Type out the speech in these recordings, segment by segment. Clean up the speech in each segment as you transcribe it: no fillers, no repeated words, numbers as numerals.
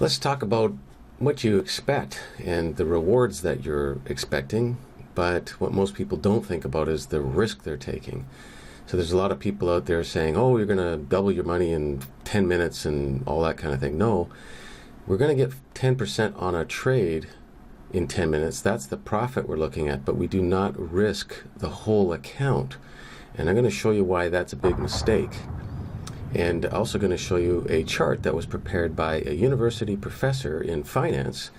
Let's talk about what you expect and the rewards that you're expecting, but what most people don't think about is the risk they're taking. So there's a lot of people out there saying, oh, you're going to double your money in 10 minutes and all that kind of thing. No, we're going to get 10% on a trade in 10 minutes. That's the profit we're looking at, but we do not risk the whole account. And I'm going to show you why that's a big mistake. And also going to show you a chart that was prepared by a university professor in finance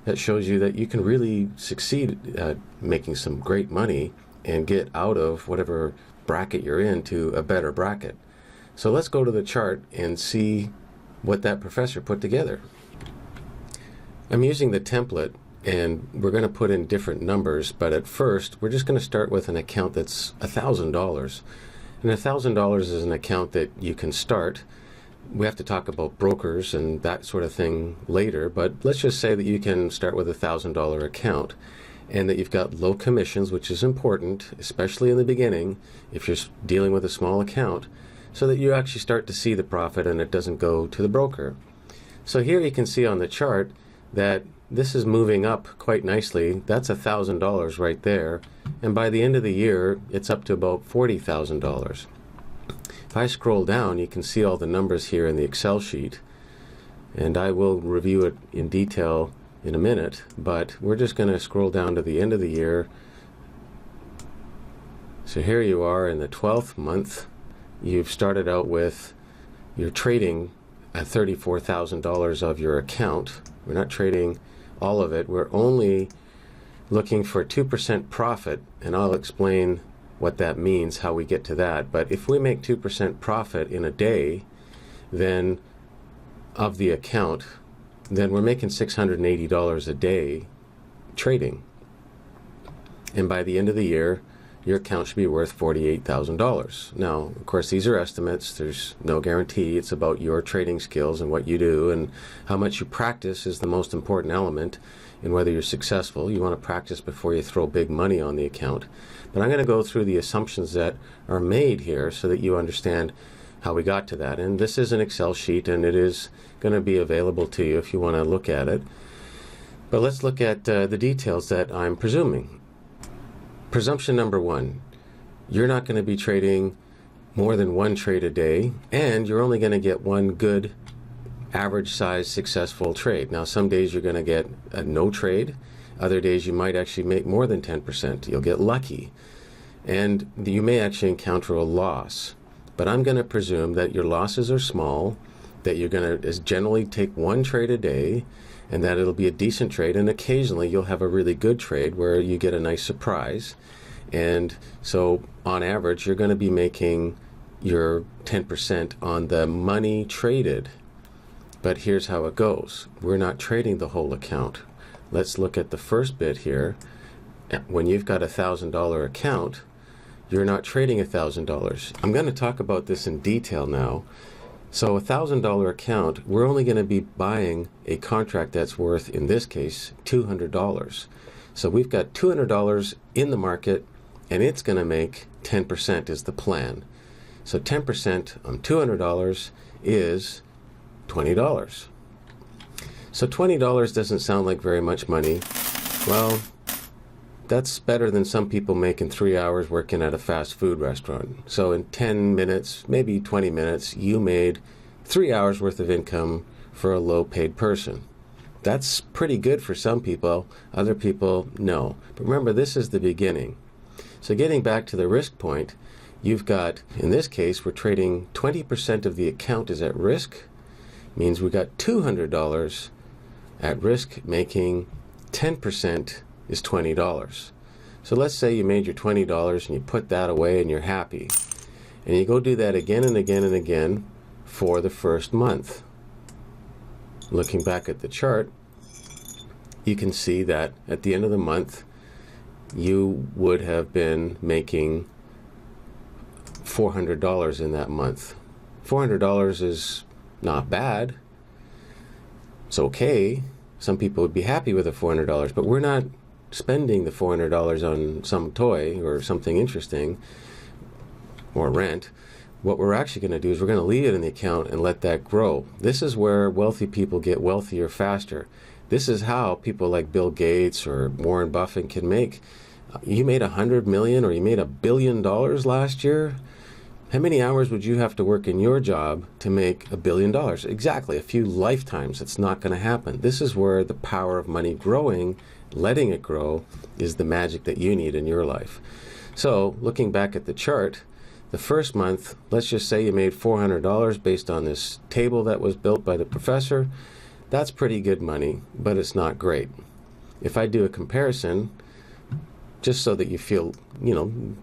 that shows you that you can really succeed at making some great money and get out of whatever bracket you're in to a better bracket. So let's go to the chart and see what that professor put together. I'm using the template and we're going to put in different numbers, but at first we're just going to start with an account that's $1,000. And $1,000 is an account that you can start. We have to talk about brokers and that sort of thing later, but let's just say that you can start with a $1,000 account and that you've got low commissions, which is important, especially in the beginning if you're dealing with a small account, so that you actually start to see the profit and it doesn't go to the broker. So here you can see on the chart that this is moving up quite nicely. That's $1,000 right there. And by the end of the year, it's up to about $40,000. If I scroll down, you can see all the numbers here in the Excel sheet. And I will review it in detail in a minute, but we're just going to scroll down to the end of the year. So here you are in the 12th month. You've started out with, you're trading at $34,000 of your account. We're not trading all of it. We're only looking for 2% profit, and I'll explain what that means, how we get to that. But if we make 2% profit in a day, then of the account, then we're making $680 a day trading. And by the end of the year, your account should be worth $48,000. Now, of course, these are estimates. There's no guarantee. It's about your trading skills and what you do, and how much you practice is the most important element in whether you're successful. You want to practice before you throw big money on the account. But I'm going to go through the assumptions that are made here so that you understand how we got to that. And this is an Excel sheet, and it is going to be available to you if you want to look at it. But let's look at the details that I'm presuming. Presumption number one, you're not going to be trading more than one trade a day, and you're only going to get one good average size successful trade. Now, some days you're going to get a no trade. Other days you might actually make more than 10%. You'll get lucky. And you may actually encounter a loss. But I'm going to presume that your losses are small, that you're going to generally take one trade a day, and that it'll be a decent trade, and occasionally you'll have a really good trade where you get a nice surprise. And so on average, you're going to be making your 10% on the money traded. But here's how it goes. We're not trading the whole account. Let's look at the first bit here. When you've got a $1,000 account, you're not trading $1,000. I'm going to talk about this in detail now. So a $1,000 account, we're only going to be buying a contract that's worth, in this case, $200. So we've got $200 in the market, and it's going to make 10% is the plan. So 10% on $200 is $20. So $20 doesn't sound like very much money. Well, that's better than some people make in 3 hours working at a fast food restaurant. So in 10 minutes, maybe 20 minutes, you made 3 hours worth of income for a low-paid person. That's pretty good for some people. Other people, no. But remember, this is the beginning. So getting back to the risk point, you've got, in this case, we're trading 20% of the account is at risk. Means we got $200 at risk, making 10% is $20. So let's say you made your $20 and you put that away and you're happy. And you go do that again and again and again for the first month. Looking back at the chart, you can see that at the end of the month, you would have been making $400 in that month. $400 is not bad. It's okay. Some people would be happy with the $400, but we're not spending the $400 on some toy or something interesting or rent. what we're actually going to do is we're going to leave it in the account and let that grow. This is where wealthy people get wealthier faster. This is how people like Bill Gates or Warren Buffett can make. You made $100 million or you made $1 billion last year. How many hours would you have to work in your job to make $1 billion? Exactly, a few lifetimes. It's not going to happen. This is where the power of money growing, letting it grow, is the magic that you need in your life. So, looking back at the chart, the first month, let's just say you made $400 based on this table that was built by the professor. That's pretty good money, but it's not great. If I do a comparison, just so that you feel,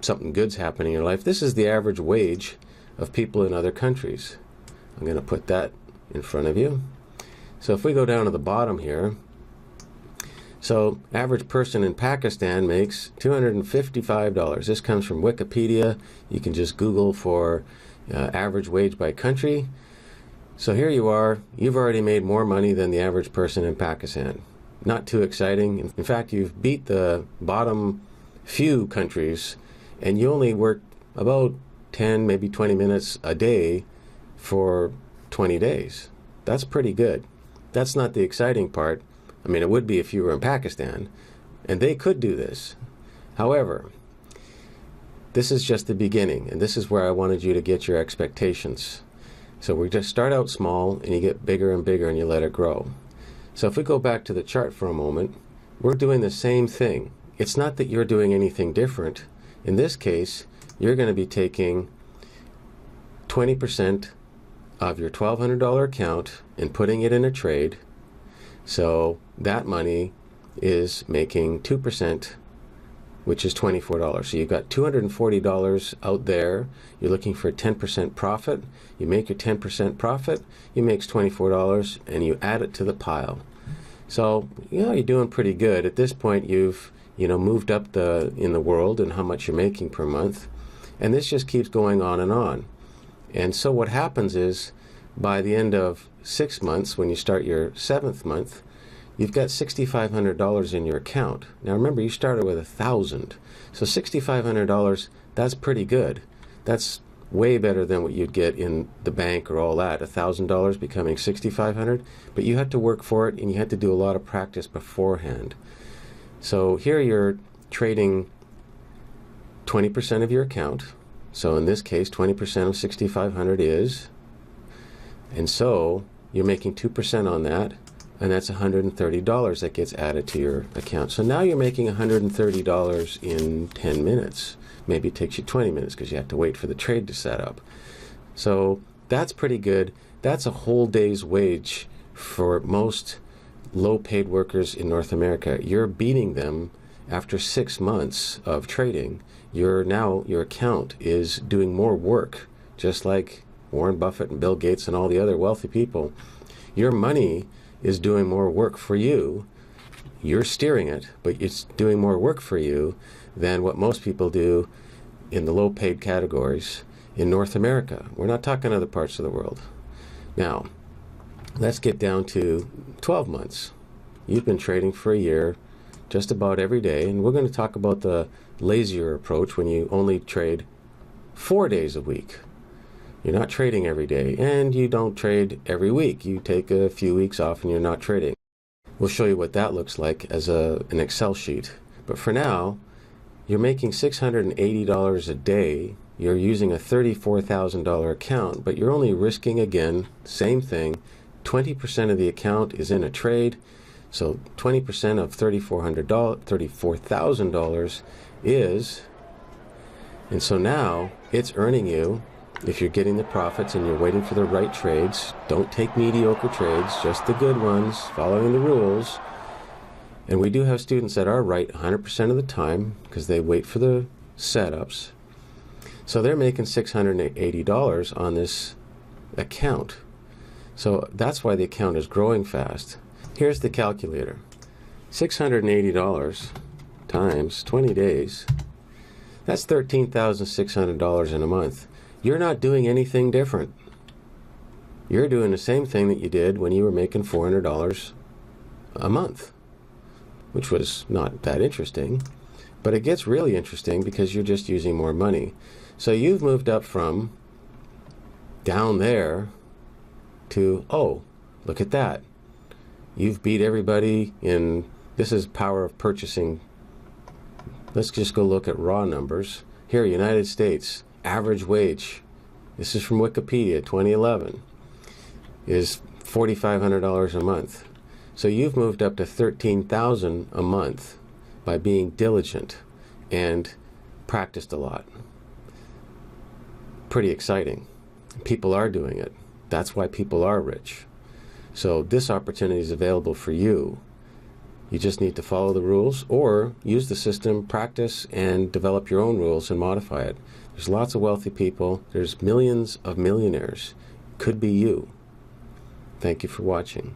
something good's happening in your life, this is the average wage of people in other countries. I'm going to put that in front of you. So if we go down to the bottom here, so average person in Pakistan makes $255. This comes from Wikipedia. You can just Google for average wage by country. So here you are. You've already made more money than the average person in Pakistan. Not too exciting. In fact, you've beat the bottom few countries, and you only work about 10, maybe 20 minutes a day for 20 days. That's pretty good. That's not the exciting part. I mean, it would be if you were in Pakistan, and they could do this. However, this is just the beginning, and this is where I wanted you to get your expectations. So we just start out small, and you get bigger and bigger, and you let it grow. So if we go back to the chart for a moment, we're doing the same thing. It's not that you're doing anything different. In this case, you're going to be taking 20% of your $1,200 account and putting it in a trade. So that money is making 2%, which is $24. So you've got $240 out there. You're looking for a 10% profit. You make your 10% profit. You make $24, and you add it to the pile. So, you're doing pretty good. At this point, you've, moved up in the world and how much you're making per month. And this just keeps going on and on. And so what happens is, by the end of 6 months, when you start your 7th month, you've got $6,500 in your account. Now remember, you started with $1,000. So $6,500, that's pretty good. That's way better than what you'd get in the bank or all that. $1,000 becoming $6,500, but you had to work for it, and you had to do a lot of practice beforehand. So here you're trading 20% of your account. So in this case, 20% of 6,500 is, and so you're making 2% on that, and that's $130 that gets added to your account. So now you're making $130 in 10 minutes. Maybe it takes you 20 minutes because you have to wait for the trade to set up. So that's pretty good. That's a whole day's wage for most low-paid workers in North America. You're beating them after 6 months of trading. Your account is doing more work, just like Warren Buffett and Bill Gates and all the other wealthy people. Your money is doing more work for you. You're steering it, but it's doing more work for you than what most people do in the low-paid categories in North America. We're not talking other parts of the world. Now, let's get down to 12 months. You've been trading for a year, just about every day, and we're going to talk about the lazier approach when you only trade 4 days a week. You're not trading every day, and you don't trade every week. You take a few weeks off and you're not trading. We'll show you what that looks like as an Excel sheet. But for now, you're making $680 a day. You're using a $34,000 account, but you're only risking, again, same thing, 20% of the account is in a trade. So 20% of $34,000 is, and so now it's earning you, if you're getting the profits and you're waiting for the right trades, don't take mediocre trades, just the good ones, following the rules. And we do have students that are right 100% of the time because they wait for the setups. So they're making $680 on this account. So that's why the account is growing fast. Here's the calculator. $680 times 20 days, that's $13,600 in a month. You're not doing anything different. You're doing the same thing that you did when you were making $400 a month, which was not that interesting. But it gets really interesting because you're just using more money. So you've moved up from down there to, oh, look at that. You've beat everybody in, this is power of purchasing. Let's just go look at raw numbers. Here, United States, average wage, this is from Wikipedia, 2011, is $4,500 a month. So you've moved up to $13,000 a month by being diligent and practiced a lot. Pretty exciting. People are doing it. That's why people are rich. So this opportunity is available for you. You just need to follow the rules or use the system, practice, and develop your own rules and modify it. There's lots of wealthy people. There's millions of millionaires. Could be you. Thank you for watching.